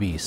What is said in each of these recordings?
20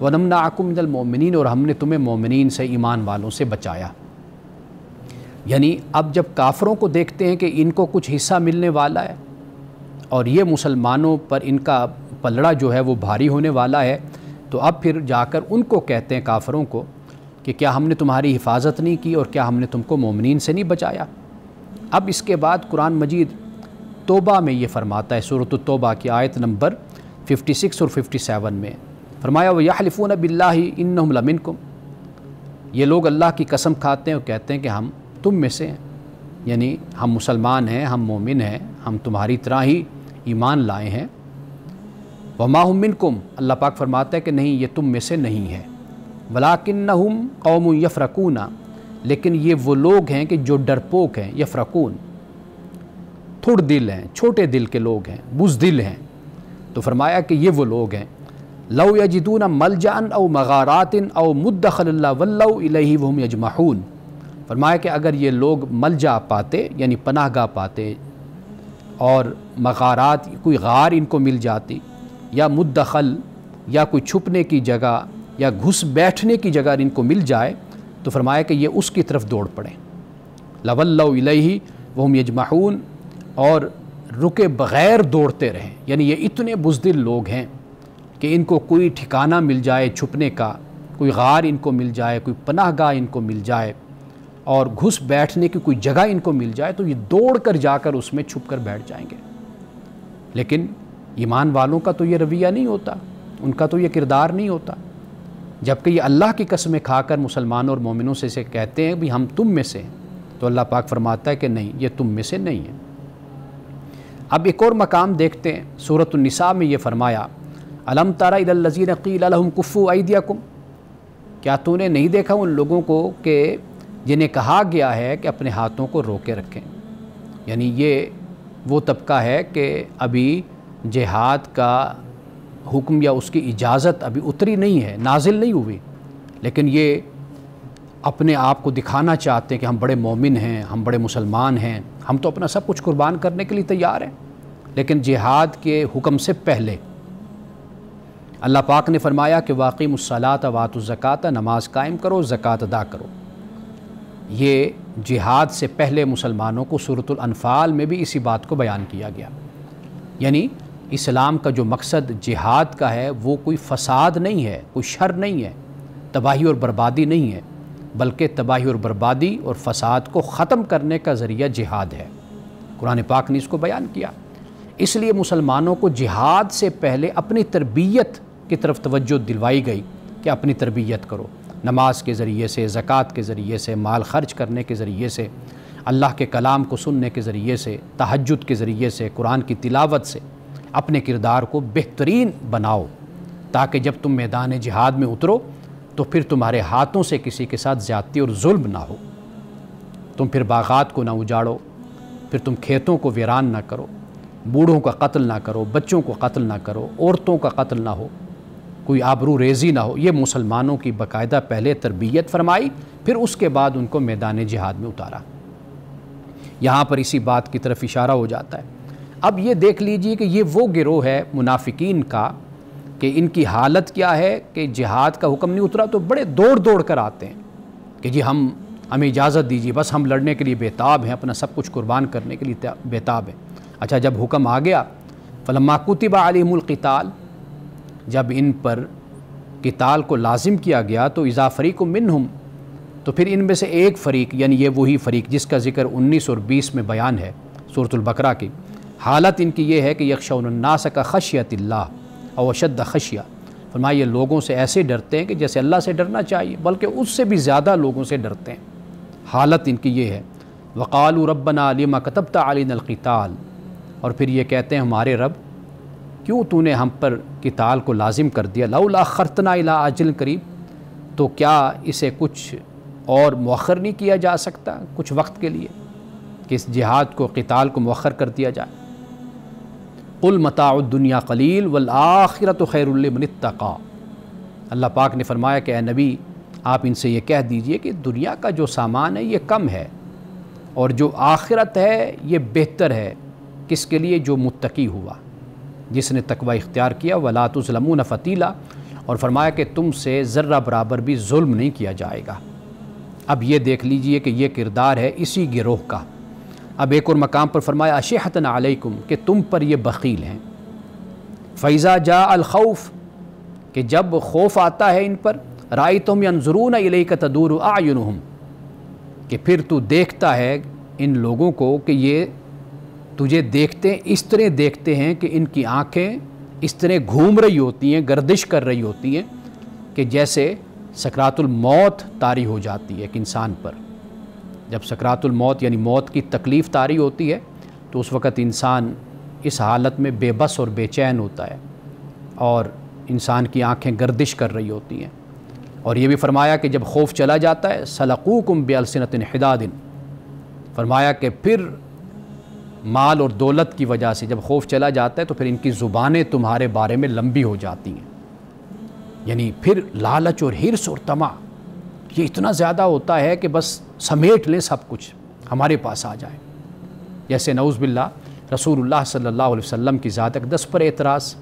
وَنَمْنَعَكُم مِّنَ الْمُؤْمِنِينَ، اور ہم نے تمہیں مومنین سے، ایمان والوں سے بچایا۔ یعنی اب جب کافروں کو دیکھتے ہیں کہ ان کو کچھ حصہ ملنے والا ہے اور یہ مسلمانوں پر ان کا پلڑا جو ہے وہ بھاری ہونے والا ہے، تو اب پھر جا کر ان کو کہتے ہیں کافروں کو کہ کیا ہم نے تمہاری حفاظت نہیں کی اور کیا ہم نے تم کو مومنین سے نہیں بچایا۔ اب اس کے بعد قرآن مجید توبہ میں یہ فرماتا ہے، سورۃ التوبہ کی آیت نمبر 56 اور 57 میں فرمایا وَيَحْلِفُونَ بِاللَّهِ إِنَّهُمْ لَمِنْكُمْ، یہ لوگ اللہ کی قسم کھاتے ہیں اور کہتے ہیں کہ ہم تم میں سے ہیں، یعنی ہم مسلمان ہیں، ہم مومن ہیں، ہم تمہاری طرح ہی ایمان لائے ہیں۔ وَمَا هُم مِّنْكُمْ، اللہ پاک فرماتا ہے کہ نہیں، یہ تم میں سے نہیں ہے۔ وَلَٰكِنَّهُمْ قَوْمٌ يَفْرَقُونَ، لیکن یہ وہ لوگ ہیں کہ جو ڈرپوک ہیں، یفرقون، تھوڑ دل ہیں، چھوٹے دل کے لوگ ہیں، بزدل ہیں۔ تو فرمایا کہ یہ وہ لوگ ہیں لو یجدون ملجأ او مغارات او مدخلا ولوا الیہ وہم یجمحون، فرمایا کہ اگر یہ لوگ ملجا پاتے یعنی پناہ گاہ پاتے اور مغارات، کوئی غار ان کو مل جاتی، یا مدخل یا کوئی چھپنے کی جگہ یا گھس بیٹھنے کی جگہ ان کو مل جائے، تو فرمایا کہ یہ اس کی طرف دوڑ پڑیں، لولوا الیہ وہم یجمحون، اور رکے بغیر دوڑتے رہیں۔ یعنی یہ اتنے بزدل لوگ ہیں کہ ان کو کوئی ٹھکانہ مل جائے چھپنے کا، کوئی غار ان کو مل جائے، کوئی پناہ گاہ ان کو مل جائے اور گھس بیٹھنے کی کوئی جگہ ان کو مل جائے، تو یہ دوڑ کر جا کر اس میں چھپ کر بیٹھ جائیں گے۔ لیکن ایمان والوں کا تو یہ رویہ نہیں ہوتا، ان کا تو یہ کردار نہیں ہوتا، جبکہ یہ اللہ کی قسمیں کھا کر مسلمانوں اور مومنوں سے کہتے ہیں بھی ہم تم میں سے ہیں، تو اللہ پاک فرماتا ہے کہ نہیں، یہ تم میں سے نہیں ہے۔ اب ایک اور مقام دیکھتے ہیں، سورۃ النساء میں یہ فرمایا الم تر الی الذین قیل لهم کفوا ایدیکم، کیا تو نے نہیں دیکھا ان لوگوں کو کہ جنہیں کہا گیا ہے کہ اپنے ہاتھوں کو روکے رکھیں۔ یعنی یہ وہ طبقہ ہے کہ ابھی جہاد کا حکم یا اس کی اجازت ابھی اتری نہیں ہے، نازل نہیں ہوئی، لیکن یہ اپنے آپ کو دکھانا چاہتے ہیں کہ ہم بڑے مومن ہیں، ہم بڑے مسلمان ہیں، ہم تو اپنا سب کچھ قربان کرنے کے لیے تیار ہیں۔ لیکن جہاد کے حکم سے پہلے اللہ پاک نے فرمایا کہ واقیموا الصلاۃ وآتوا الزکاۃ، نماز قائم کرو، زکوٰۃ ادا کرو۔ یہ جہاد سے پہلے مسلمانوں کو سورۃ الانفال میں بھی اسی بات کو بیان کیا گیا۔ یعنی اسلام کا جو مقصد جہاد کا ہے وہ کوئی فساد نہیں ہے، کوئی شر نہیں ہے، تباہی اور بربادی نہیں ہے، بلکہ تباہی اور بربادی اور فساد کو ختم کرنے کا ذریعہ جہاد ہے۔ قرآن پاک نے اس کو بیان کیا۔ اس لیے مسلمانوں کو جہاد سے پہلے اپنی تربیت کی طرف توجہ دلوائی گئی کہ اپنی تربیت کرو، نماز کے ذریعے سے، زکوٰۃ کے ذریعے سے، مال خرچ کرنے کے ذریعے سے، اللہ کے کلام کو سننے کے ذریعے سے، تہجد کے ذریعے سے، قرآن کی تلاوت سے اپنے کردار کو بہترین بناؤ، تاکہ جب تم میدان جہاد میں اترو تو پھر تمہارے ہاتھوں سے کسی کے ساتھ زیادتی اور ظلم نہ ہو، تم پھر باغات کو نہ اجاڑو، پھر تم کھیتوں کو ویران نہ کرو، بوڑھوں کا قتل نہ کرو، بچوں کو قتل نہ کرو، عورتوں کا قتل نہ ہو، کوئی آبرو ریزی نہ ہو۔ یہ مسلمانوں کی باقاعدہ پہلے تربیت فرمائی، پھر اس کے بعد ان کو میدان جہاد میں اتارا۔ یہاں پر اسی بات کی طرف اشارہ ہو جاتا ہے۔ اب یہ دیکھ لیجئے کہ یہ وہ گروہ ہے منافقین کا کہ ان کی حالت کیا ہے کہ جہاد کا حکم نہیں اترا تو بڑے دوڑ کر آتے ہیں کہ جی ہمیں اجازت دیجیے، بس ہم لڑنے کے لیے بیتاب ہیں، اپنا سب کچھ قربان کرنے کے لیے بیتاب ہیں۔ اچھا، جب حکم آ گیا فلما کتب علیہم القتال، جب ان پر قتال کو لازم کیا گیا تو اذا فریق منہم، تو پھر ان میں سے ایک فریق، یعنی یہ وہی فریق جس کا ذکر 19 اور 20 میں بیان ہے سورۃ البقرہ کی، حالت ان کی یہ ہے کہ یخشون الناس کا خشیت اللہ او اشد خشیہ، فرمایا یہ لوگوں سے ایسے ڈرتے ہیں کہ جیسے اللہ سے ڈرنا چاہیے، بلکہ اس سے بھی زیادہ لوگوں سے ڈرتے ہیں۔ حالت ان کی یہ ہے۔ وقالوا ربنا لما كتبت علينا القتال، اور پھر یہ کہتے ہیں ہمارے رب کیوں تو نے ہم پر قتال کو لازم کر دیا، لولا اخرتنا الى اجل قریب، تو کیا اسے کچھ اور مؤخر نہیں کیا جا سکتا کچھ وقت کے لیے کہ اس جہاد کو، قتال کو مؤخر کر دیا جائے۔ قل متاع الدنیا قلیل والآخرۃ خیر لمن اتقی، اللہ پاک نے فرمایا کہ اے نبی آپ ان سے یہ کہہ دیجئے کہ دنیا کا جو سامان ہے یہ کم ہے، اور جو آخرت ہے یہ بہتر ہے، کس کے لیے؟ جو متقی ہوا، جس نے تقوی اختیار کیا۔ ولا تظلمون فتیلا، اور فرمایا کہ تم سے ذرہ برابر بھی ظلم نہیں کیا جائے گا۔ اب یہ دیکھ لیجئے کہ یہ کردار ہے اسی گروہ کا۔ اب ایک اور مقام پر فرمایا اشحۃ علیکم، کہ تم پر یہ بخیل ہیں۔ فَإِذَا جَاءَ الْخَوْفُ، کہ جب خوف آتا ہے ان پر، رَأَيْتَهُمْ يَنْظُرُونَ إِلَيْكَ تَدُورُ أَعْيُنُهُمْ، کہ پھر تو دیکھتا ہے ان لوگوں کو کہ یہ تجھے دیکھتے ہیں، اس طرح دیکھتے ہیں کہ ان کی آنکھیں اس طرح گھوم رہی ہوتی ہیں، گردش کر رہی ہوتی ہیں کہ جیسے سکرات الموت طاری ہو جاتی ہے ایک انسان پر۔ جب سکرات الموت یعنی موت کی تکلیف طاری ہوتی ہے تو اس وقت انسان اس حالت میں بے بس اور بے چین ہوتا ہے اور انسان کی آنکھیں گردش کر رہی ہوتی ہیں۔ اور یہ بھی فرمایا کہ جب خوف چلا جاتا ہے سلقوکم بِأَلْسِنَةٍ حِدَادٍ، فرمایا کہ پھر مال اور دولت کی وجہ سے جب خوف چلا جاتا ہے تو پھر ان کی زبانیں تمہارے بارے میں لمبی ہو جاتی ہیں، یعنی پھر لالچ اور حرص اور طمع یہ اتنا زیادہ ہوتا ہے کہ بس سمیٹ لیں سب کچھ ہمارے پاس آ جائے۔ جیسے نعوذ باللہ رسول اللہ صلی اللہ علیہ وسلم کی ذات اقدس پر اعتراض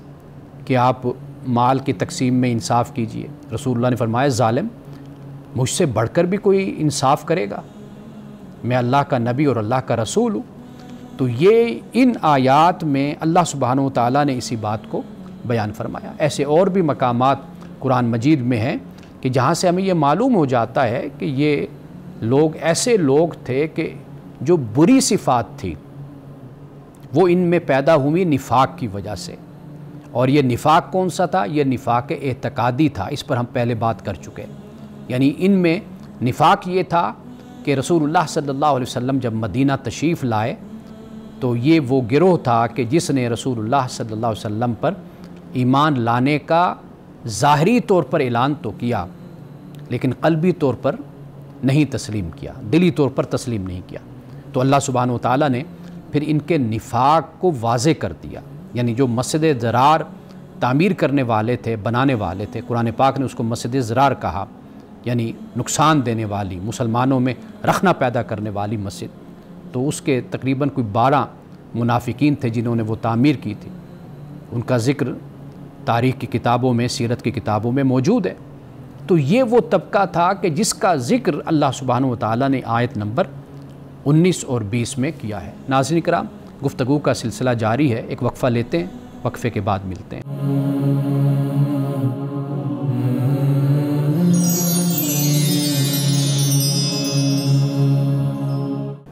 کہ آپ مال کی تقسیم میں انصاف کیجئے، رسول اللہ نے فرمایا ظالم، مجھ سے بڑھ کر بھی کوئی انصاف کرے گا؟ میں اللہ کا نبی اور اللہ کا رسول ہوں۔ تو یہ ان آیات میں اللہ سبحانہ و تعالیٰ نے اسی بات کو بیان فرمایا۔ ایسے اور بھی مقامات قرآن مجید میں ہیں کہ جہاں سے ہمیں یہ معلوم ہو جاتا ہے کہ یہ لوگ ایسے لوگ تھے کہ جو بری صفات تھی وہ ان میں پیدا ہوئی نفاق کی وجہ سے۔ اور یہ نفاق کون سا تھا؟ یہ نفاق اعتقادی تھا، اس پر ہم پہلے بات کر چکے ہیں۔ یعنی ان میں نفاق یہ تھا کہ رسول اللہ صلی اللہ علیہ وسلم جب مدینہ تشریف لائے تو یہ وہ گروہ تھا کہ جس نے رسول اللہ صلی اللہ علیہ وسلم پر ایمان لانے کا ظاہری طور پر اعلان تو کیا لیکن قلبی طور پر نہیں تسلیم کیا، دلی طور پر تسلیم نہیں کیا۔ تو اللہ سبحانہ و تعالیٰ نے پھر ان کے نفاق کو واضح کر دیا۔ یعنی جو مسجد ضرار تعمیر کرنے والے تھے، بنانے والے تھے، قرآن پاک نے اس کو مسجد ضرار کہا، یعنی نقصان دینے والی، مسلمانوں میں رخنہ پیدا کرنے والی مسجد۔ تو اس کے تقریباً کوئی 12 منافقین تھے جنہوں نے وہ تعمیر کی تھی، ان کا ذکر تاریخ کی کتابوں میں، سیرت کی کتابوں میں موجود ہے۔ تو یہ وہ طبقہ تھا کہ جس کا ذکر اللہ سبحانہ و تعالیٰ نے آیت نمبر 19 اور 20 میں کیا ہے۔ ناظرین کرام، گفتگو کا سلسلہ جاری ہے، ایک وقفہ لیتے ہیں، وقفے کے بعد ملتے ہیں۔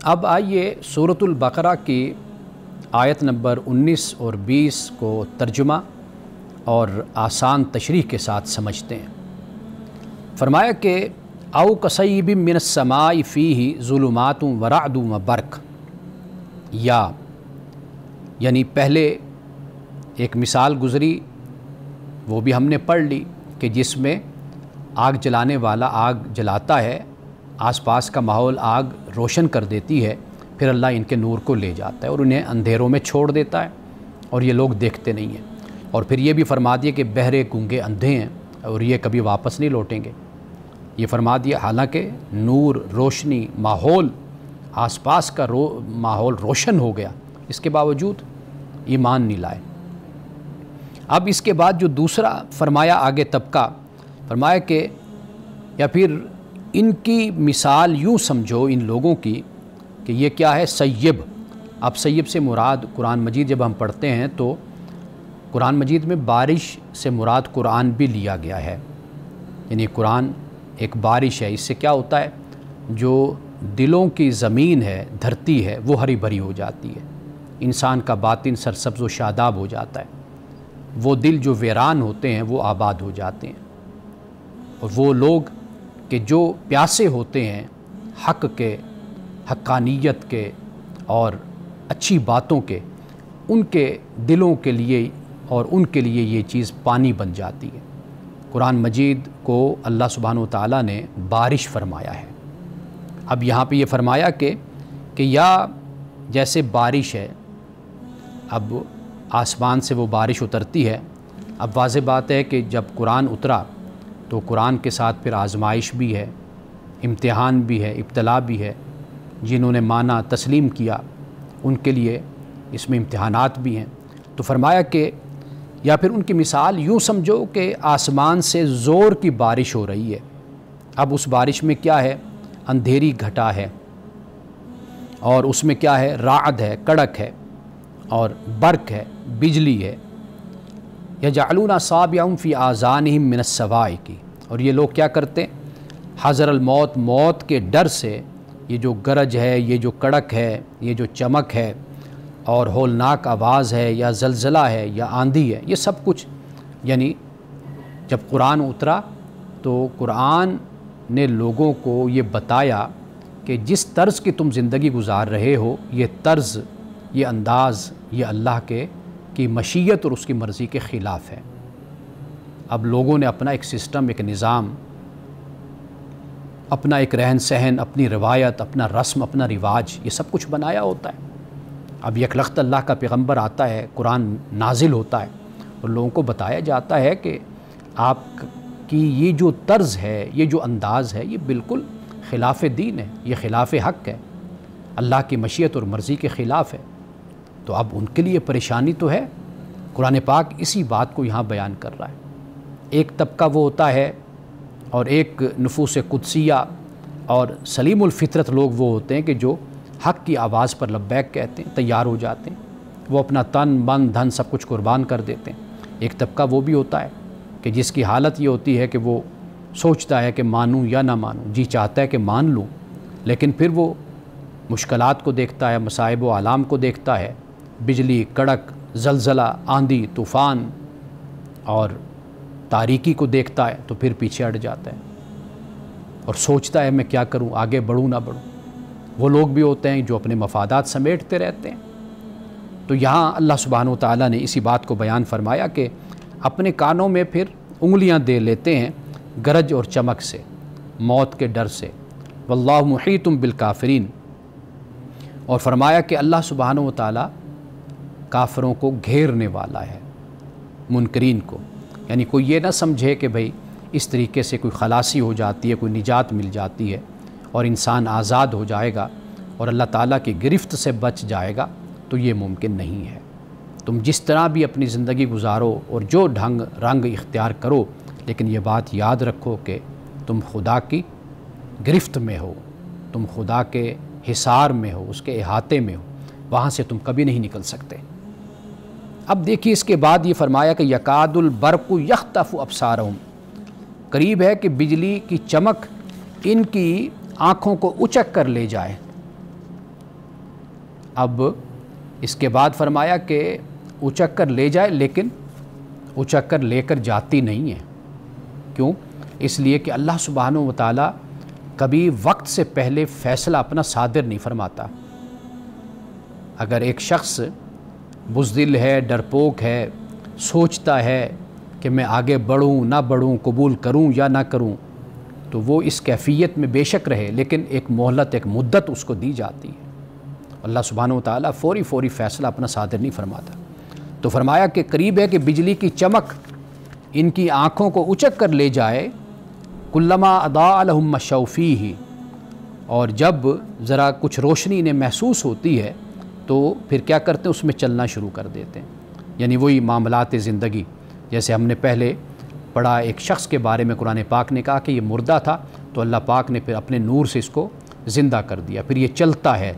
اب آئیے سورۃ البقرہ کی آیت نمبر 19 اور 20 کو ترجمہ اور آسان تشریح کے ساتھ سمجھتے ہیں۔ فرمایا کہ او کصیب من السماء فیہ ظلمات ورعد وبرق، یعنی پہلے ایک مثال گزری وہ بھی ہم نے پڑھ لی کہ جس میں آگ جلانے والا آگ جلاتا ہے، آس پاس کا ماحول آگ روشن کر دیتی ہے، پھر اللہ ان کے نور کو لے جاتا ہے اور انہیں اندھیروں میں چھوڑ دیتا ہے اور یہ لوگ دیکھتے نہیں ہیں۔ اور پھر یہ بھی فرما دیا کہ بہرے گونگے اندھے ہیں اور یہ کبھی واپس نہیں لوٹیں گے۔ یہ فرما دیا حالانکہ نور، روشنی، ماحول، آس پاس کا ماحول روشن ہو گیا، اس کے باوجود ایمان نہیں لائے۔ اب اس کے بعد جو دوسرا فرمایا آگے طبقہ، فرمایا کہ یا پھر ان کی مثال یوں سمجھو ان لوگوں کی کہ یہ کیا ہے؟ سیب۔ اب سیب سے مراد قرآن مجید جب ہم پڑھتے ہیں تو قرآن مجید میں بارش سے مراد قرآن بھی لیا گیا ہے، یعنی قرآن ایک بارش ہے۔ اس سے کیا ہوتا ہے؟ جو دلوں کی زمین ہے، دھرتی ہے، وہ ہری بھری ہو جاتی ہے، انسان کا باطن سرسبز و شاداب ہو جاتا ہے، وہ دل جو ویران ہوتے ہیں وہ آباد ہو جاتے ہیں، اور وہ لوگ کہ جو پیاسے ہوتے ہیں حق کے، حقانیت کے اور اچھی باتوں کے، ان کے دلوں کے لیے اور ان کے لیے یہ چیز پانی بن جاتی ہے۔ قرآن مجید کو اللہ سبحانہ و تعالیٰ نے بارش فرمایا ہے۔ اب یہاں پہ یہ فرمایا کہ یا جیسے بارش ہے، اب آسمان سے وہ بارش اترتی ہے۔ اب واضح بات ہے کہ جب قرآن اترا تو قرآن کے ساتھ پھر آزمائش بھی ہے، امتحان بھی ہے، ابتلا بھی ہے۔ جنہوں نے مانا، تسلیم کیا، ان کے لیے اس میں امتحانات بھی ہیں۔ تو فرمایا کہ یا پھر ان کی مثال یوں سمجھو کہ آسمان سے زور کی بارش ہو رہی ہے. اب اس بارش میں کیا ہے؟ اندھیری گھٹا ہے، اور اس میں کیا ہے؟ رعد ہے، کڑک ہے، اور برق ہے، بجلی ہے. یجعلون اصابعهم فی آذانہم من الصواعق، اور یہ لوگ کیا کرتے ہیں؟ حذر الموت، موت کے ڈر سے یہ جو گرج ہے، یہ جو کڑک ہے، یہ جو چمک ہے، اور ہولناک آواز ہے، یا زلزلہ ہے، یا آندھی ہے، یہ سب کچھ یعنی جب قرآن اترا تو قرآن نے لوگوں کو یہ بتایا کہ جس طرز کی تم زندگی گزار رہے ہو، یہ طرز، یہ انداز، یہ اللہ کی مشیت اور اس کی مرضی کے خلاف ہے. اب لوگوں نے اپنا ایک سسٹم، ایک نظام، اپنا ایک رہن سہن، اپنی روایت، اپنا رسم، اپنا رواج، یہ سب کچھ بنایا ہوتا ہے. اب یک لخت اللہ کا پیغمبر آتا ہے، قرآن نازل ہوتا ہے، اور لوگوں کو بتایا جاتا ہے کہ آپ کی یہ جو طرز ہے، یہ جو انداز ہے، یہ بالکل خلاف دین ہے، یہ خلاف حق ہے، اللہ کی مشیت اور مرضی کے خلاف ہے. تو اب ان کے لیے پریشانی تو ہے. قرآن پاک اسی بات کو یہاں بیان کر رہا ہے. ایک طبقہ وہ ہوتا ہے، اور ایک نفوس قدسیہ اور سلیم الفطرت لوگ وہ ہوتے ہیں کہ جو حق کی آواز پر لبیک کہتے ہیں، تیار ہو جاتے ہیں، وہ اپنا تن من دھن سب کچھ قربان کر دیتے ہیں. ایک طبقہ وہ بھی ہوتا ہے کہ جس کی حالت یہ ہوتی ہے کہ وہ سوچتا ہے کہ مانوں یا نہ مانوں، جی چاہتا ہے کہ مان لوں، لیکن پھر وہ مشکلات کو دیکھتا ہے، مصائب و آلام کو دیکھتا ہے، بجلی، کڑک، زلزلہ، آندھی، طوفان اور تاریکی کو دیکھتا ہے، تو پھر پیچھے ہٹ جاتا ہے اور سوچتا ہے میں کیا کروں، آگے بڑھوں نہ بڑھوں. وہ لوگ بھی ہوتے ہیں جو اپنے مفادات سمیٹتے رہتے ہیں. تو یہاں اللہ سبحانہ و تعالیٰ نے اسی بات کو بیان فرمایا کہ اپنے کانوں میں پھر انگلیاں دے لیتے ہیں گرج اور چمک سے، موت کے ڈر سے. واللہ محیط بالکافرین، اور فرمایا کہ اللہ سبحانہ و تعالیٰ کافروں کو گھیرنے والا ہے، منکرین کو. یعنی کوئی یہ نہ سمجھے کہ بھئی اس طریقے سے کوئی خلاصی ہو جاتی ہے، کوئی نجات مل جاتی ہے اور انسان آزاد ہو جائے گا اور اللہ تعالیٰ کی گرفت سے بچ جائے گا، تو یہ ممکن نہیں ہے. تم جس طرح بھی اپنی زندگی گزارو اور جو ڈھنگ رنگ اختیار کرو، لیکن یہ بات یاد رکھو کہ تم خدا کی گرفت میں ہو، تم خدا کے حصار میں ہو، اس کے احاطے میں ہو، وہاں سے تم کبھی نہیں نکل سکتے. اب دیکھیے اس کے بعد یہ فرمایا کہ یکاد البرق یخطف ابصارہم، قریب ہے کہ بجلی کی چمک ان کی آنکھوں کو اچک کر لے جائے. اب اس کے بعد فرمایا کہ اچک کر لے جائے، لیکن اچک کر لے کر جاتی نہیں ہے. کیوں؟ اس لیے کہ اللہ سبحانہ و تعالیٰ کبھی وقت سے پہلے فیصلہ اپنا صادر نہیں فرماتا. اگر ایک شخص بزدل ہے، ڈرپوک ہے، سوچتا ہے کہ میں آگے بڑھوں نہ بڑھوں، قبول کروں یا نہ کروں، تو وہ اس کیفیت میں بے شک رہے، لیکن ایک مہلت، ایک مدت اس کو دی جاتی ہے. اللہ سبحانہ و تعالیٰ فوری فیصلہ اپنا صادر نہیں فرماتا. تو فرمایا کہ قریب ہے کہ بجلی کی چمک ان کی آنکھوں کو اچک کر لے جائے. کلما اضاء لهم مشوا فیہ، اور جب ذرا کچھ روشنی انہیں محسوس ہوتی ہے تو پھر کیا کرتے ہیں؟ اس میں چلنا شروع کر دیتے ہیں. یعنی وہی معاملات زندگی، جیسے ہم نے پہلے پڑھا ایک شخص کے بارے میں قرآن پاک نے کہا کہ یہ مردہ تھا، تو اللہ پاک نے پھر اپنے نور سے اس کو زندہ کر دیا. پھر یہ چلتا ہے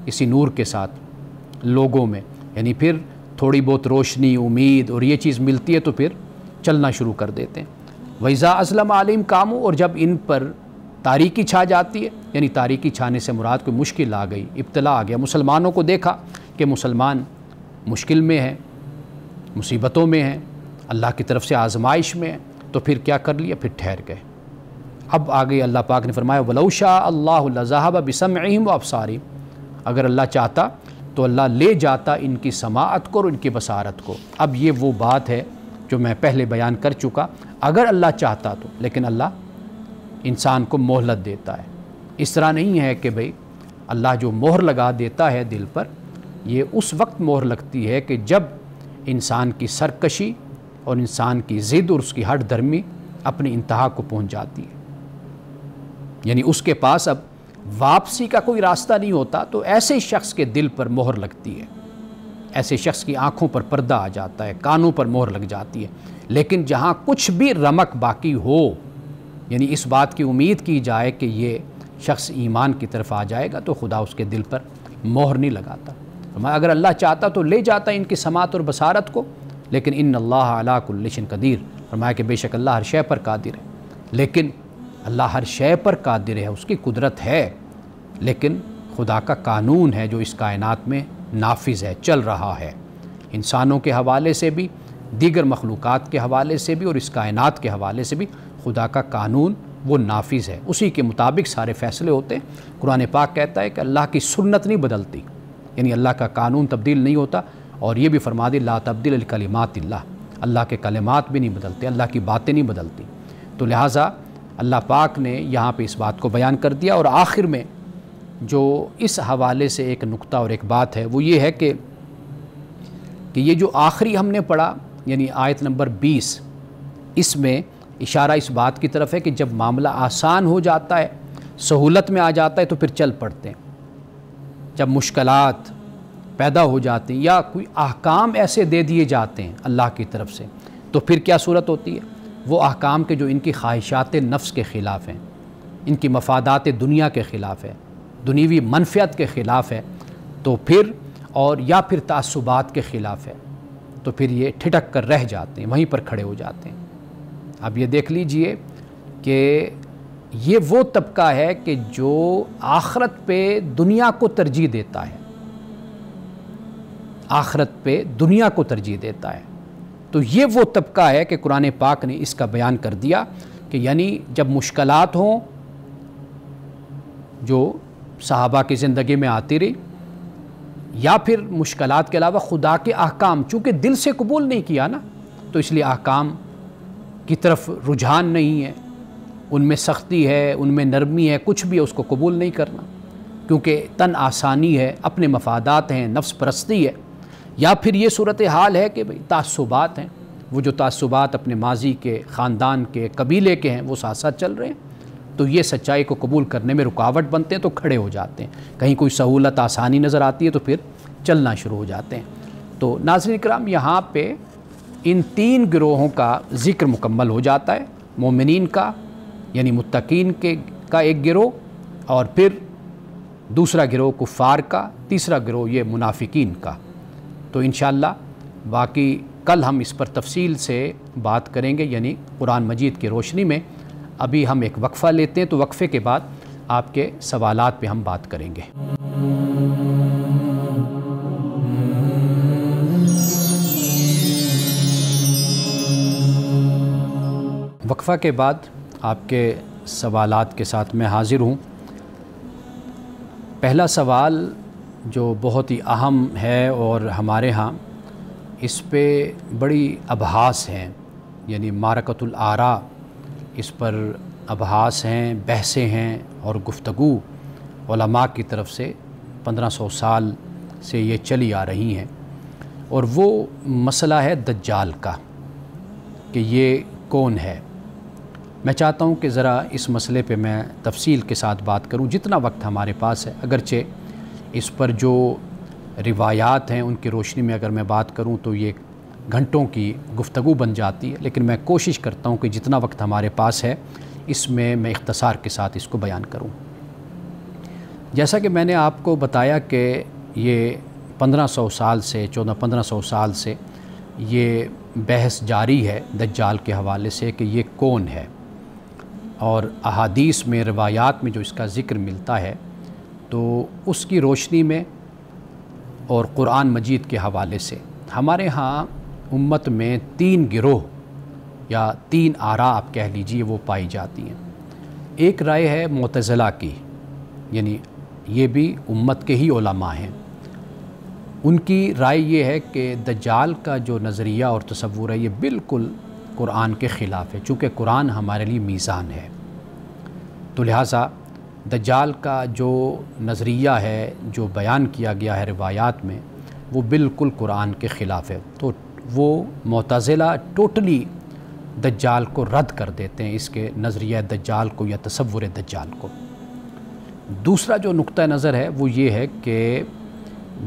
اسی نور کے ساتھ لوگوں میں، یعنی پھر تھوڑی بہت روشنی، امید اور یہ چیز ملتی ہے تو پھر چلنا شروع کر دیتے ہیں. وَإِذَا أَظْلَمَ عَلَيْهِمْ قَامُوا، اور جب ان پر تاریکی چھا جاتی ہے، یعنی تاریکی چھانے سے مراد کوئی مشکل آ گئی، ابتلا آ گیا، مسلمانوں کو دیکھا کہ مسلمان مشکل میں ہیں، مصیبتوں میں ہیں، اللہ کی طرف سے آزمائش میں ہیں، تو پھر کیا کر لیا؟ پھر ٹھہر گئے. اب آگے اللہ پاک نے فرمایا وَلَوْ شَاءَ اللَّهُ لَذَهَبَ بِسَمْعِهِمْ وَأَبْصَارِهِمْ، اگر اللہ چاہتا تو اللہ لے جاتا ان کی سماعت کو اور ان کی بصارت کو. اب یہ وہ بات ہے جو میں پہلے بیان کر چکا، اگر اللہ چاہتا تو، لیکن اللہ انسان کو مہلت دیتا ہے. اس طرح نہیں ہے کہ بھئی اللہ جو مہر لگا دیتا ہے دل پر، یہ اس وقت مہر لگتی ہے کہ جب انسان کی سرکشی اور انسان کی ضد اور اس کی ہٹ دھرمی اپنی انتہا کو پہنچ جاتی ہے، یعنی اس کے پاس اب واپسی کا کوئی راستہ نہیں ہوتا، تو ایسے شخص کے دل پر مہر لگتی ہے. ایسے شخص کی آنکھوں پر پردہ آ جاتا ہے، کانوں پر مہر لگ جاتی ہے۔ لیکن جہاں کچھ بھی رمق باقی ہو، یعنی اس بات کی امید کی جائے کہ یہ شخص ایمان کی طرف آ جائے گا، تو خدا اس کے دل پر مہر نہیں لگاتا۔ اگر اللہ چاہتا تو لے جاتا ان کی سماعت اور بصارت کو، لیکن ان اللہ علی کل شیء قدیر، فرمایا کہ بے شک اللہ ہر شے پر قادر ہے۔ لیکن اللہ ہر شے پر قادر ہے، اس کی قدرت ہے، لیکن خدا کا قانون ہے جو اس کائنات میں نافذ ہے، چل رہا ہے، انسانوں کے حوالے سے بھی، دیگر مخلوقات کے حوالے سے بھی، اور اس کائنات کے حوالے سے بھی خدا کا قانون وہ نافذ ہے، اسی کے مطابق سارے فیصلے ہوتے ہیں۔ قرآن پاک کہتا ہے کہ اللہ کی سنت نہیں بدلتی، یعنی اللہ کا قانون تبدیل نہیں ہوتا، اور یہ بھی فرما دی لا تبدیل لکلمات اللہ، اللہ کے کلمات بھی نہیں بدلتے، اللہ کی باتیں نہیں بدلتی۔ تو لہٰذا اللہ پاک نے یہاں پہ اس بات کو بیان کر دیا، اور آخر میں جو اس حوالے سے ایک نقطہ اور ایک بات ہے وہ یہ ہے کہ یہ جو آخری ہم نے پڑھا، یعنی آیت نمبر 20، اس میں اشارہ اس بات کی طرف ہے کہ جب معاملہ آسان ہو جاتا ہے، سہولت میں آ جاتا ہے، تو پھر چل پڑتے ہیں۔ جب مشکلات پیدا ہو جاتی ہیں یا کوئی احکام ایسے دے دیے جاتے ہیں اللہ کی طرف سے، تو پھر کیا صورت ہوتی ہے؟ وہ احکام کے جو ان کی خواہشات نفس کے خلاف ہیں، ان کی مفادات دنیا کے خلاف ہے، دنیوی منفعت کے خلاف ہے، تو پھر اور یا پھر تعصبات کے خلاف ہے، تو پھر یہ ٹھٹک کر رہ جاتے ہیں، وہیں پر کھڑے ہو جاتے ہیں۔ اب یہ دیکھ لیجئے کہ یہ وہ طبقہ ہے کہ جو آخرت پہ دنیا کو ترجیح دیتا ہے، آخرت پہ دنیا کو ترجیح دیتا ہے۔ تو یہ وہ طبقہ ہے کہ قرآن پاک نے اس کا بیان کر دیا کہ یعنی جب مشکلات ہوں جو صحابہ کی زندگی میں آتی رہی، یا پھر مشکلات کے علاوہ خدا کے احکام، چونکہ دل سے قبول نہیں کیا نا، تو اس لیے احکام کی طرف رجحان نہیں ہے، ان میں سختی ہے، ان میں نرمی ہے، کچھ بھی ہے اس کو قبول نہیں کرنا، کیونکہ تن آسانی ہے، اپنے مفادات ہیں، نفس پرستی ہے، یا پھر یہ صورتحال ہے کہ تعصبات ہیں، وہ جو تعصبات اپنے ماضی کے، خاندان کے، قبیلے کے ہیں، وہ ساتھ ساتھ چل رہے ہیں، تو یہ سچائی کو قبول کرنے میں رکاوٹ بنتے ہیں، تو کھڑے ہو جاتے ہیں۔ کہیں کوئی سہولت آسانی نظر آتی ہے تو پھر چلنا شروع ہو جاتے ہیں۔ تو ناظرین کرام، یہاں پہ ان تین گروہوں کا ذکر مکمل ہو جاتا ہے، مومنین کا یعنی متقین کا ایک گروہ، اور پھر دوسرا گروہ کفار کا، تیسرا گروہ یہ منافقین کا۔ تو انشاءاللہ باقی کل ہم اس پر تفصیل سے بات کریں گے، یعنی قرآن مجید کی روشنی میں۔ ابھی ہم ایک وقفہ لیتے ہیں، تو وقفے کے بعد آپ کے سوالات پہ ہم بات کریں گے۔ وقفہ کے بعد آپ کے سوالات کے ساتھ میں حاضر ہوں۔ پہلا سوال جو بہت ہی اہم ہے اور ہمارے ہاں اس پہ بڑی ابحاث ہیں، یعنی معرکۃ الآراء، اس پر ابحاث ہیں، بحثیں ہیں اور گفتگو علماء کی طرف سے 1500 سال سے یہ چلی آ رہی ہیں، اور وہ مسئلہ ہے دجال کا کہ یہ کون ہے۔ میں چاہتا ہوں کہ ذرا اس مسئلے پہ میں تفصیل کے ساتھ بات کروں جتنا وقت ہمارے پاس ہے، اگرچہ اس پر جو روایات ہیں ان کی روشنی میں اگر میں بات کروں تو یہ گھنٹوں کی گفتگو بن جاتی ہے، لیکن میں کوشش کرتا ہوں کہ جتنا وقت ہمارے پاس ہے اس میں اختصار کے ساتھ اس کو بیان کروں۔ جیسا کہ میں نے آپ کو بتایا کہ یہ 1500 سال سے 1400-1500 سال سے یہ بحث جاری ہے دجال کے حوالے سے کہ یہ کون ہے، اور احادیث میں، روایات میں جو اس کا ذکر ملتا ہے تو اس کی روشنی میں اور قرآن مجید کے حوالے سے ہمارے ہاں امت میں 3 گروہ یا 3 آراء آپ کہہ لیجئے وہ پائی جاتی ہیں۔ ایک رائے ہے معتزلہ کی، یعنی یہ بھی امت کے ہی علماء ہیں۔ ان کی رائے یہ ہے کہ دجال کا جو نظریہ اور تصور ہے یہ بالکل قرآن کے خلاف ہے، چونکہ قرآن ہمارے لیے میزان ہے، تو لہٰذا دجال کا جو نظریہ ہے، جو بیان کیا گیا ہے روایات میں، وہ بالکل قرآن کے خلاف ہے۔ تو وہ معتزلہ ٹوٹلی دجال کو رد کر دیتے ہیں، اس کے نظریہ دجال کو یا تصور دجال کو۔ دوسرا جو نقطہ نظر ہے وہ یہ ہے کہ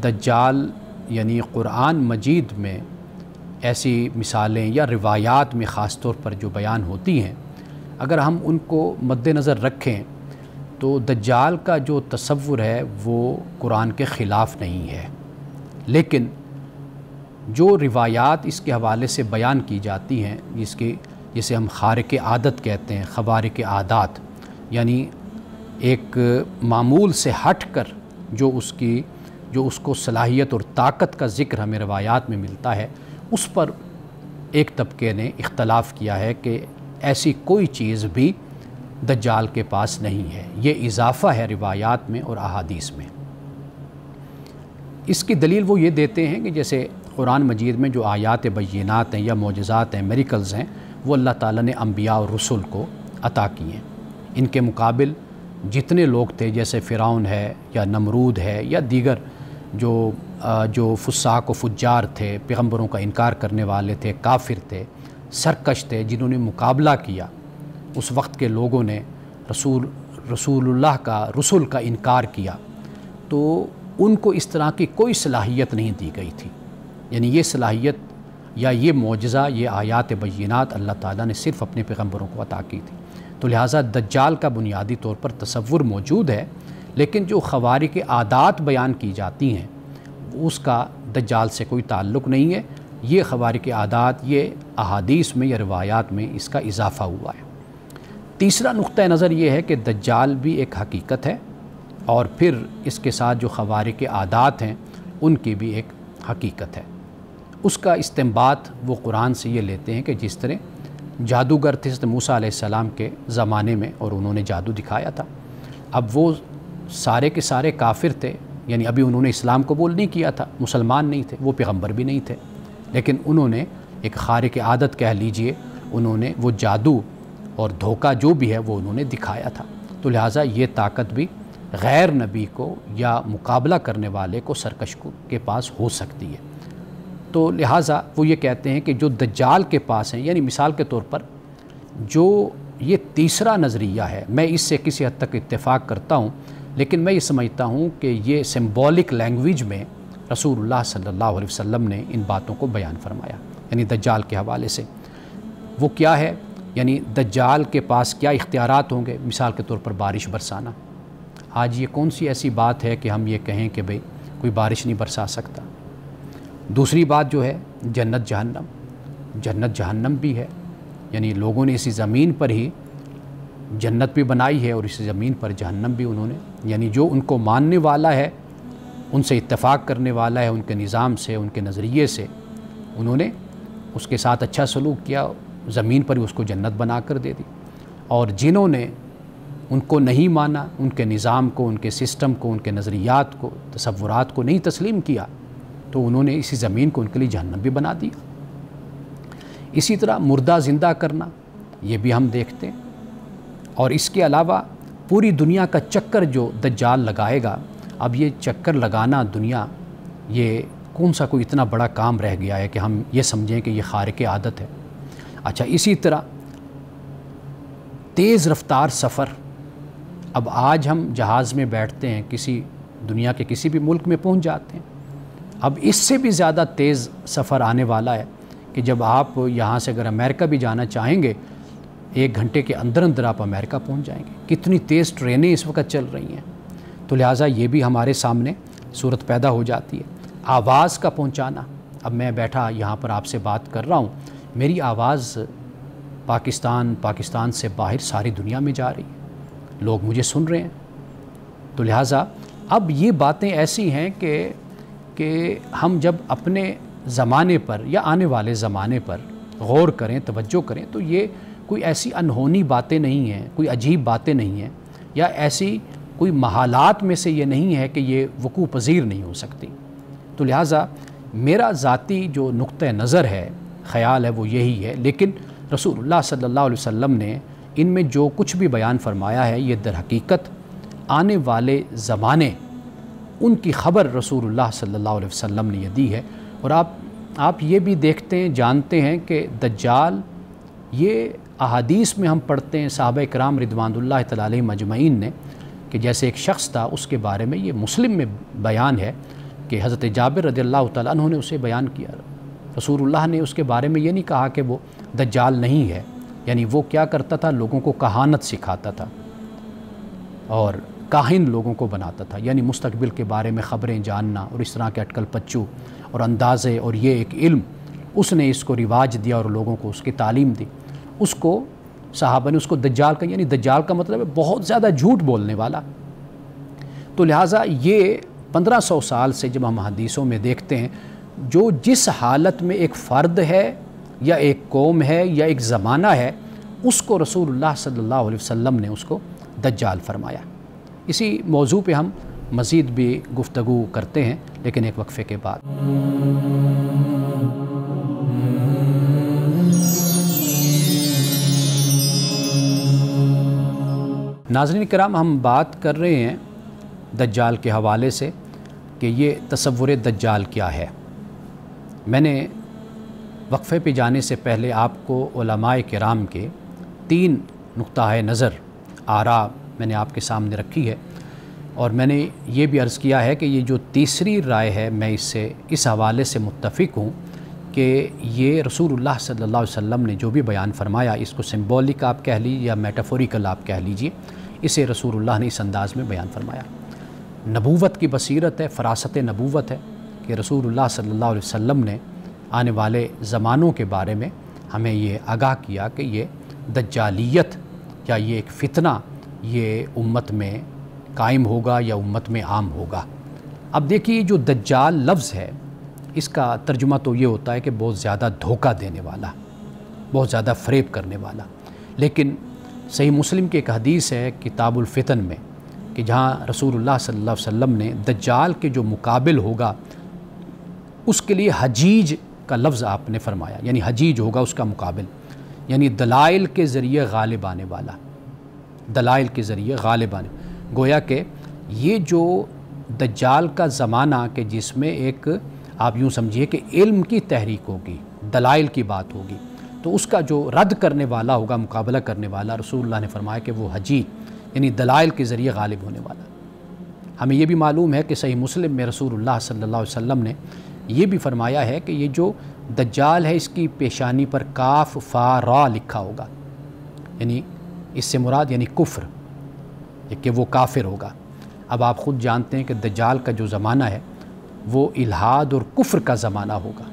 دجال یعنی قرآن مجید میں ایسی مثالیں یا روایات میں خاص طور پر جو بیان ہوتی ہیں، اگر ہم ان کو مد نظر رکھیں تو دجال کا جو تصور ہے وہ قرآن کے خلاف نہیں ہے، لیکن جو روایات اس کے حوالے سے بیان کی جاتی ہیں جسے ہم خارق عادت کہتے ہیں، خوارق عادات، یعنی ایک معمول سے ہٹ کر جو اس کو صلاحیت اور طاقت کا ذکر ہمیں روایات میں ملتا ہے، اس پر ایک طبقے نے اختلاف کیا ہے کہ ایسی کوئی چیز بھی دجال کے پاس نہیں ہے، یہ اضافہ ہے روایات میں اور احادیث میں۔ اس کی دلیل وہ یہ دیتے ہیں کہ جیسے قرآن مجید میں جو آیات بینات ہیں یا معجزات ہیں، میریکلز ہیں، وہ اللہ تعالیٰ نے انبیاء اور رسول کو عطا کی ہیں۔ ان کے مقابل جتنے لوگ تھے، جیسے فرعون ہے یا نمرود ہے یا دیگر جو فساق و فجار تھے، پیغمبروں کا انکار کرنے والے تھے، کافر تھے، سرکش تھے، جنہوں نے مقابلہ کیا، اس وقت کے لوگوں نے رسول اللہ کا رسول کا انکار کیا، تو ان کو اس طرح کی کوئی صلاحیت نہیں دی گئی تھی۔ یعنی یہ صلاحیت یا یہ معجزہ، یہ آیات بینات اللہ تعالیٰ نے صرف اپنے پیغمبروں کو عطا کی تھی۔ تو لہٰذا دجال کا بنیادی طور پر تصور موجود ہے، لیکن جو خوارق عادات بیان کی جاتی ہیں اس کا دجال سے کوئی تعلق نہیں ہے۔ یہ خوارق عادات یہ احادیث میں یا روایات میں اس کا اضافہ ہوا ہے۔ تیسرا نقطہ نظر یہ ہے کہ دجال بھی ایک حقیقت ہے، اور پھر اس کے ساتھ جو خوارق عادات ہیں ان کی بھی ایک حقیقت ہے۔ اس کا استنباط وہ قرآن سے یہ لیتے ہیں کہ جس طرح جادوگر تھے حضرت موسیٰ علیہ السلام کے زمانے میں اور انہوں نے جادو دکھایا تھا، اب وہ سارے کے سارے کافر تھے، یعنی ابھی انہوں نے اسلام قبول نہیں کیا تھا، مسلمان نہیں تھے، وہ پیغمبر بھی نہیں تھے، لیکن انہوں نے ایک خارق عادت کہہ لیجئے، انہوں نے وہ جادو اور دھوکہ جو بھی ہے وہ انہوں نے دکھایا تھا۔ تو لہٰذا یہ طاقت بھی غیر نبی کو یا مقابلہ کرنے والے کو سرکش کے پاس ہو سکتی ہے۔ تو لہٰذا وہ یہ کہتے ہیں کہ جو دجال کے پاس ہیں، یعنی مثال کے طور پر جو یہ تیسرا نظریہ ہے، میں اس سے کسی حد تک اتفاق کرتا ہوں، لیکن میں یہ سمجھتا ہوں کہ یہ سمبولک لینگویج میں رسول اللہ صلی اللہ علیہ وسلم نے ان باتوں کو بیان فرمایا، یعنی دجال کے حوالے سے۔ وہ کیا ہے؟ یعنی دجال کے پاس کیا اختیارات ہوں گے؟ مثال کے طور پر بارش برسانا۔ آج یہ کون سی ایسی بات ہے کہ ہم یہ کہیں کہ بھئی کوئی بارش نہیں برسا سکتا؟ دوسری بات جو ہے جنت جہنم بھی ہے، یعنی لوگوں نے اسی زمین پر ہی جنت بھی بنائی ہے اور اسی زمین پر جہنم بھی انہوں نے، یعنی جو ان کو ماننے والا ہے، ان سے اتفاق کرنے والا ہے، ان کے نظام سے، ان کے نظریے سے، انہوں نے اس کے ساتھ اچھا سلوک کیا، زمین پر ہی اس کو جنت بنا کر دے دی، اور جنہوں نے ان کو نہیں مانا، ان کے نظام کو، ان کے سسٹم کو، ان کے نظریات کو، تصورات کو نہیں تسلیم کیا، تو انہوں نے اسی زمین کو ان کے لیے جہنم بھی بنا دیا۔ اسی طرح مردہ زندہ کرنا، یہ بھی ہم دیکھتے ہیں، اور اس کے علاوہ پوری دنیا کا چکر جو دجال لگائے گا، اب یہ چکر لگانا دنیا، یہ کون سا کوئی اتنا بڑا کام رہ گیا ہے کہ ہم یہ سمجھیں کہ یہ خارق عادت ہے۔ اچھا، اسی طرح تیز رفتار سفر، اب آج ہم جہاز میں بیٹھتے ہیں، کسی دنیا کے کسی بھی ملک میں پہنچ جاتے ہیں، اب اس سے بھی زیادہ تیز سفر آنے والا ہے کہ جب آپ یہاں سے اگر امریکہ بھی جانا چاہیں گے، 1 گھنٹے کے اندر اندر آپ امریکہ پہنچ جائیں گے۔ کتنی تیز ٹرینیں اس وقت چل رہی ہیں، تو لہٰذا یہ بھی ہمارے سامنے صورت پیدا ہو جاتی ہے۔ آواز کا پہنچانا، اب میں بیٹھا یہاں پر آپ سے بات کر رہا ہوں، میری آواز پاکستان سے باہر ساری دنیا میں جا رہی ہے، لوگ مجھے سن رہے ہیں۔ تو لہٰذا اب یہ باتیں ایسی ہیں کہ ہم جب اپنے زمانے پر یا آنے والے زمانے پر غور کریں، توجہ کریں، تو یہ کوئی ایسی انہونی باتیں نہیں ہیں، کوئی عجیب باتیں نہیں ہیں، یا ایسی کوئی محالات میں سے یہ نہیں ہے کہ یہ وقوع پذیر نہیں ہو سکتی۔ تو لہٰذا میرا ذاتی جو نقطہ نظر ہے، خیال ہے، وہ یہی ہے، لیکن رسول اللہ صلی اللہ علیہ وسلم نے ان میں جو کچھ بھی بیان فرمایا ہے، یہ در حقیقت آنے والے زمانے، ان کی خبر رسول اللہ صلی اللہ علیہ وسلم نے یہ دی ہے۔ اور آپ یہ بھی دیکھتے ہیں، جانتے ہیں کہ دجال، یہ احادیث میں ہم پڑھتے ہیں صحابہ کرام رضوان اللہ تعالی علیہم اجمعین نے، کہ جیسے ایک شخص تھا، اس کے بارے میں یہ مسلم میں بیان ہے کہ حضرت جابر رضی اللہ تعالیٰ عنہ نے اسے بیان کیا، رسول اللہ نے اس کے بارے میں یہ نہیں کہا کہ وہ دجال نہیں ہے، یعنی وہ کیا کرتا تھا، لوگوں کو کہانت سکھاتا تھا اور کاہن لوگوں کو بناتا تھا، یعنی مستقبل کے بارے میں خبریں جاننا اور اس طرح کے اٹکل پچو اور اندازے، اور یہ ایک علم اس نے اس کو رواج دیا اور لوگوں کو اس کی تعلیم دی۔ اس کو صحابہ نے اس کو دجال کا، یعنی دجال کا مطلب ہے بہت زیادہ جھوٹ بولنے والا۔ تو لہٰذا یہ 1500 سال سے جب ہم حدیثوں میں دیکھتے ہیں، جو جس حالت میں ایک فرد ہے یا ایک قوم ہے یا ایک زمانہ ہے، اس کو رسول اللہ صلی اللہ علیہ وسلم نے اس کو دجال فرمایا۔ اسی موضوع پہ ہم مزید بھی گفتگو کرتے ہیں، لیکن ایک وقفے کے بعد۔ ناظرین کرام، ہم بات کر رہے ہیں دجال کے حوالے سے کہ یہ تصور دجال کیا ہے۔ میں نے وقفے پہ جانے سے پہلے آپ کو علماء کرام کے 3 نقطہ نظر آراء میں نے آپ کے سامنے رکھی ہے، اور میں نے یہ بھی عرض کیا ہے کہ یہ جو تیسری رائے ہے، میں اس حوالے سے متفق ہوں کہ یہ رسول اللہ صلی اللہ علیہ وسلم نے جو بھی بیان فرمایا، اس کو سمبولک آپ کہہ لیجیے یا میٹافوریکل آپ کہہ لیجیے، اسے رسول اللہ نے اس انداز میں بیان فرمایا۔ نبوت کی بصیرت ہے، فراست نبوت ہے کہ رسول اللہ صلی اللہ علیہ وسلم نے آنے والے زمانوں کے بارے میں ہمیں یہ آگاہ کیا کہ یہ دجالیت یا یہ ایک فتنہ یہ امت میں قائم ہوگا یا امت میں عام ہوگا۔ اب دیکھیے، جو دجال لفظ ہے، اس کا ترجمہ تو یہ ہوتا ہے کہ بہت زیادہ دھوکہ دینے والا، بہت زیادہ فریب کرنے والا، لیکن صحیح مسلم کی ایک حدیث ہے کتاب الفتن میں کہ جہاں رسول اللہ صلی اللہ علیہ وسلم نے دجال کے جو مقابل ہوگا اس کے لیے حجیج کا لفظ آپ نے فرمایا، یعنی حجیج ہوگا اس کا مقابل، یعنی دلائل کے ذریعے غالب آنے والا، دلائل کے ذریعے غالب آنے، گویا کہ یہ جو دجال کا زمانہ کہ جس میں ایک آپ یوں سمجھیے کہ علم کی تحریک ہوگی، دلائل کی بات ہوگی، تو اس کا جو رد کرنے والا ہوگا، مقابلہ کرنے والا، رسول اللہ نے فرمایا کہ وہ حجیج یعنی دلائل کے ذریعے غالب ہونے والا۔ ہمیں یہ بھی معلوم ہے کہ صحیح مسلم میں رسول اللہ صلی اللہ علیہ وسلم نے یہ بھی فرمایا ہے کہ یہ جو دجال ہے، اس کی پیشانی پر کاف فا را لکھا ہوگا، یعنی اس سے مراد یعنی کفر، کہ وہ کافر ہوگا۔ اب آپ خود جانتے ہیں کہ دجال کا جو زمانہ ہے وہ الحاد اور کفر کا زمانہ ہوگا،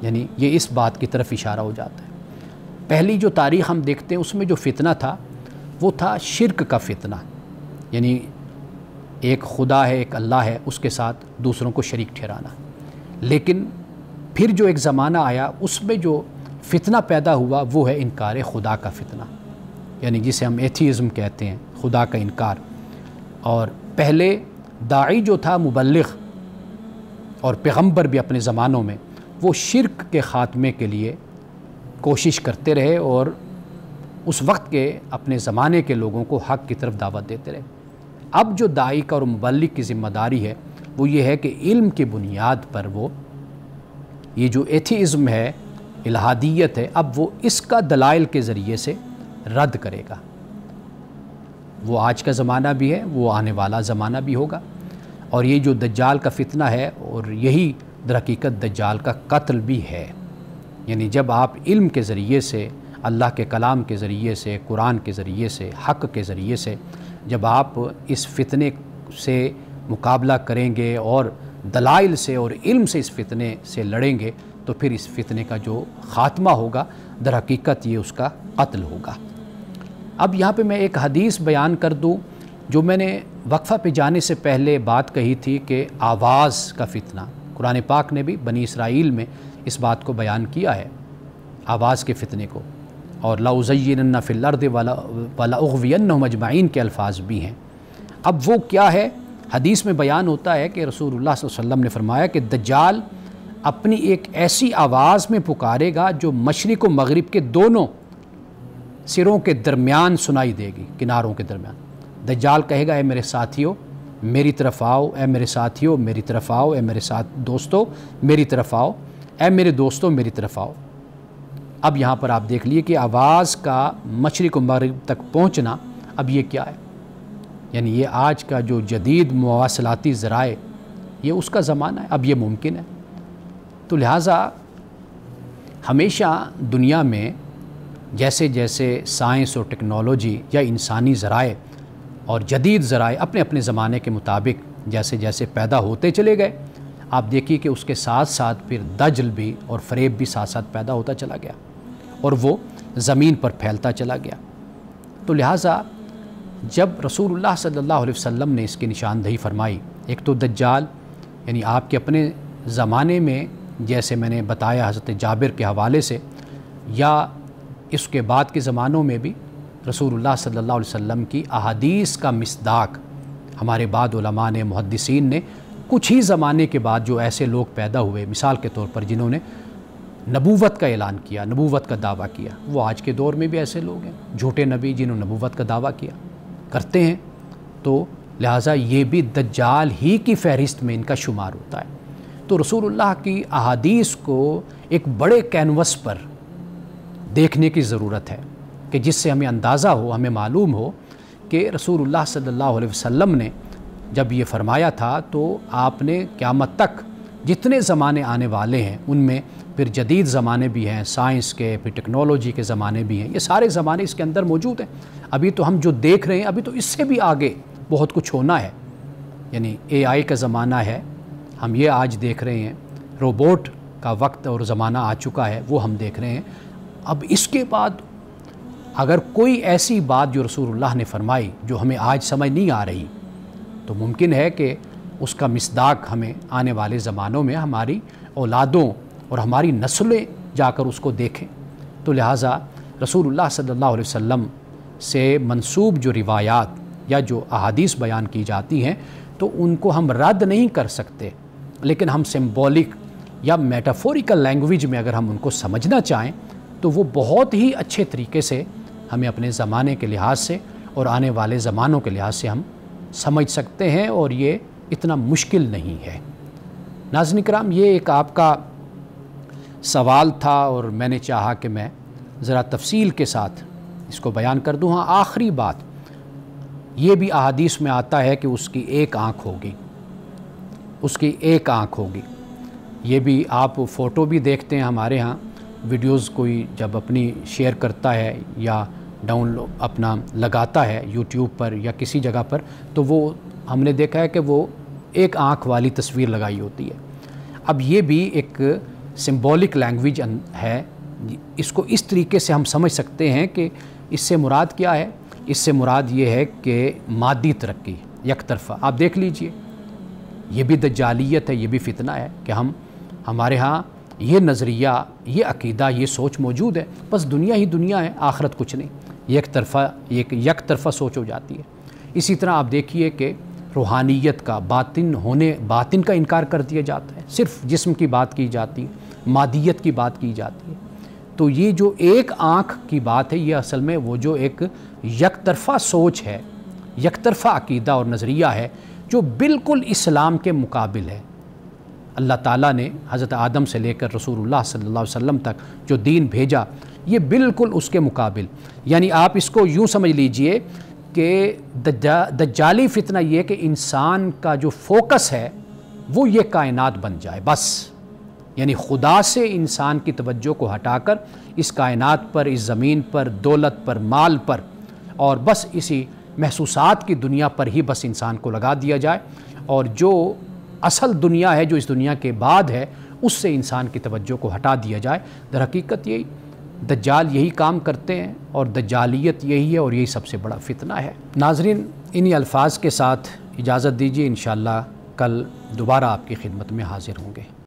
یعنی یہ اس بات کی طرف اشارہ ہو جاتا ہے۔ پہلی جو تاریخ ہم دیکھتے ہیں اس میں جو فتنہ تھا وہ تھا شرک کا فتنہ، یعنی ایک خدا ہے، ایک اللہ ہے، اس کے ساتھ دوسروں کو شریک ٹھہرانا۔ لیکن پھر جو ایک زمانہ آیا اس میں جو فتنہ پیدا ہوا وہ ہے انکار خدا کا فتنہ، یعنی جسے ہم ایتھیزم کہتے ہیں، خدا کا انکار۔ اور پہلے داعی جو تھا، مبلغ اور پیغمبر بھی اپنے زمانوں میں، وہ شرک کے خاتمے کے لیے کوشش کرتے رہے اور اس وقت کے اپنے زمانے کے لوگوں کو حق کی طرف دعوت دیتے رہے۔ اب جو داعی کا اور مبلغ کی ذمہ داری ہے وہ یہ ہے کہ علم کی بنیاد پر وہ یہ جو ایتھیزم ہے، الہادیت ہے، اب وہ اس کا دلائل کے ذریعے سے رد کرے گا۔ وہ آج کا زمانہ بھی ہے، وہ آنے والا زمانہ بھی ہوگا، اور یہ جو دجال کا فتنہ ہے، اور یہی در حقیقت دجال کا قتل بھی ہے۔ یعنی جب آپ علم کے ذریعے سے، اللہ کے کلام کے ذریعے سے، قرآن کے ذریعے سے، حق کے ذریعے سے جب آپ اس فتنے سے مقابلہ کریں گے اور دلائل سے اور علم سے اس فتنے سے لڑیں گے، تو پھر اس فتنے کا جو خاتمہ ہوگا در حقیقت یہ اس کا قتل ہوگا۔ اب یہاں پہ میں ایک حدیث بیان کر دوں جو میں نے وقفہ پہ جانے سے پہلے بات کہی تھی کہ آواز کا فتنہ، قرآن پاک نے بھی بنی اسرائیل میں اس بات کو بیان کیا ہے، آواز کے فتنے کو، اور لَأُزَيِّنَنَّ فِي الْأَرْضِ وَلَأُغْوِيَنَّهُمْ أَجْمَعِينَ کے الفاظ بھی ہیں۔ اب وہ کیا ہے؟ حدیث میں بیان ہوتا ہے کہ رسول اللہ صلی اللہ علیہ وسلم نے فرمایا کہ دجال اپنی ایک ایسی آواز میں پکارے گا جو مشرق و مغرب کے دونوں سروں کے درمیان سنائی دے گی، کناروں کے درمیان۔ دجال کہے گا، اے میرے ساتھیو میری طرف آؤ، اے میرے ساتھیو میری طرف آؤ، اے میرے دوستو میری طرف آؤ، اے میرے دوستو میری طرف آؤ۔ اب یہاں پر آپ دیکھ لیے کہ آواز کا مشرق و مغرب تک پہنچنا اب یہ کیا ہے؟ یعنی یہ آج کا جو جدید مواصلاتی ذرائع یہ اس کا زمانہ ہے، اب یہ ممکن ہے۔ تو لہٰذا ہمیشہ دنیا میں جیسے جیسے سائنس اور ٹیکنالوجی یا انسانی ذرائع اور جدید ذرائع اپنے اپنے زمانے کے مطابق جیسے جیسے پیدا ہوتے چلے گئے، آپ دیکھیے کہ اس کے ساتھ ساتھ پھر دجل بھی اور فریب بھی ساتھ ساتھ پیدا ہوتا چلا گیا اور وہ زمین پر پھیلتا چلا گیا۔ تو لہٰذا جب رسول اللہ صلی اللہ علیہ وسلم نے اس کی نشاندہی فرمائی، ایک تو دجال یعنی آپ کے اپنے زمانے میں جیسے میں نے بتایا حضرت جابر کے حوالے سے، یا اس کے بعد کے زمانوں میں بھی رسول اللہ صلی اللہ علیہ وسلم کی احادیث کا مصداق ہمارے بعد علماء نے، محدثین نے کچھ ہی زمانے کے بعد جو ایسے لوگ پیدا ہوئے مثال کے طور پر جنہوں نے نبوت کا اعلان کیا، نبوت کا دعویٰ کیا، وہ آج کے دور میں بھی ایسے لوگ ہیں جھوٹے نبی جنہوں نے نبوت کا دعویٰ کیا کرتے ہیں۔ تو لہٰذا یہ بھی دجال ہی کی فہرست میں ان کا شمار ہوتا ہے۔ تو رسول اللہ کی احادیث کو ایک بڑے کینوس پر دیکھنے کی ضرورت ہے کہ جس سے ہمیں اندازہ ہو، ہمیں معلوم ہو کہ رسول اللہ صلی اللہ علیہ وسلم نے جب یہ فرمایا تھا تو آپ نے قیامت تک جتنے زمانے آنے والے ہیں ان میں پھر جدید زمانے بھی ہیں، سائنس کے، پھر ٹیکنالوجی کے زمانے بھی ہیں، یہ سارے زمانے اس کے اندر موجود ہیں۔ ابھی تو ہم جو دیکھ رہے ہیں ابھی تو اس سے بھی آگے بہت کچھ ہونا ہے، یعنی AI کا زمانہ ہے، ہم یہ آج دیکھ رہے ہیں، روبوٹ کا وقت اور زمانہ آ چکا ہے، وہ ہم دیکھ رہے ہیں۔ اب اس کے بعد اگر کوئی ایسی بات جو رسول اللہ نے فرمائی جو ہمیں آج سمجھ نہیں آ رہی تو ممکن ہے کہ اس کا مصداق ہمیں آنے والے زمانوں میں ہماری اولادوں اور ہماری نسلیں جا کر اس کو دیکھیں۔ تو لہٰذا رسول اللہ صلی اللہ علیہ وسلم سے منسوب جو روایات یا جو احادیث بیان کی جاتی ہیں تو ان کو ہم رد نہیں کر سکتے، لیکن ہم سمبولک یا میٹافوریکل لینگویج میں اگر ہم ان کو سمجھنا چاہیں تو وہ بہت ہی اچھے طریقے سے ہمیں اپنے زمانے کے لحاظ سے اور آنے والے زمانوں کے لحاظ سے ہم سمجھ سکتے ہیں، اور یہ اتنا مشکل نہیں ہے۔ ناظرین کرام، یہ ایک آپ کا سوال تھا اور میں نے چاہا کہ میں ذرا تفصیل کے ساتھ اس کو بیان کر دوں۔ ہاں، آخری بات یہ بھی احادیث میں آتا ہے کہ اس کی ایک آنکھ ہوگی، اس کی ایک آنکھ ہوگی۔ یہ بھی آپ فوٹو بھی دیکھتے ہیں ہمارے ہاں، ویڈیوز کوئی جب اپنی شیئر کرتا ہے یا ڈاؤن لوڈ اپنا لگاتا ہے یوٹیوب پر یا کسی جگہ پر، تو وہ ہم نے دیکھا ہے کہ وہ ایک آنکھ والی تصویر لگائی ہوتی ہے۔ اب یہ بھی ایک سمبولک لینگویج ہے، اس کو اس طریقے سے ہم سمجھ سکتے ہیں کہ اس سے مراد کیا ہے؟ اس سے مراد یہ ہے کہ مادی ترقی یک طرفہ۔ آپ دیکھ لیجئے، یہ بھی دجالیت ہے، یہ بھی فتنہ ہے کہ ہمارے ہاں یہ نظریہ، یہ عقیدہ، یہ سوچ موجود ہے، بس دنیا ہی دنیا ہے، آخرت کچھ نہیں، یک طرفہ سوچ ہو جاتی ہے۔ اسی طرح آپ دیکھیے کہ روحانیت کا، باطن کا انکار کر دیا جاتا ہے، صرف جسم کی بات کی جاتی ہے، مادیت کی بات کی جاتی ہے۔ تو یہ جو ایک آنکھ کی بات ہے، یہ اصل میں وہ جو ایک یک طرفہ سوچ ہے، یک طرفہ عقیدہ اور نظریہ ہے جو بالکل اسلام کے مقابل ہے۔ اللہ تعالیٰ نے حضرت آدم سے لے کر رسول اللہ صلی اللہ علیہ وسلم تک جو دین بھیجا، یہ بالکل اس کے مقابل، یعنی آپ اس کو یوں سمجھ لیجئے کہ دجالی فتنہ یہ کہ انسان کا جو فوکس ہے وہ یہ کائنات بن جائے بس، یعنی خدا سے انسان کی توجہ کو ہٹا کر اس کائنات پر، اس زمین پر، دولت پر، مال پر اور بس اسی محسوسات کی دنیا پر ہی بس انسان کو لگا دیا جائے، اور جو اصل دنیا ہے، جو اس دنیا کے بعد ہے، اس سے انسان کی توجہ کو ہٹا دیا جائے۔ در حقیقت یہی دجال یہی کام کرتے ہیں اور دجالیت یہی ہے اور یہی سب سے بڑا فتنہ ہے۔ ناظرین، انہی الفاظ کے ساتھ اجازت دیجیے، انشاءاللہ کل دوبارہ آپ کی خدمت میں حاضر ہوں گے۔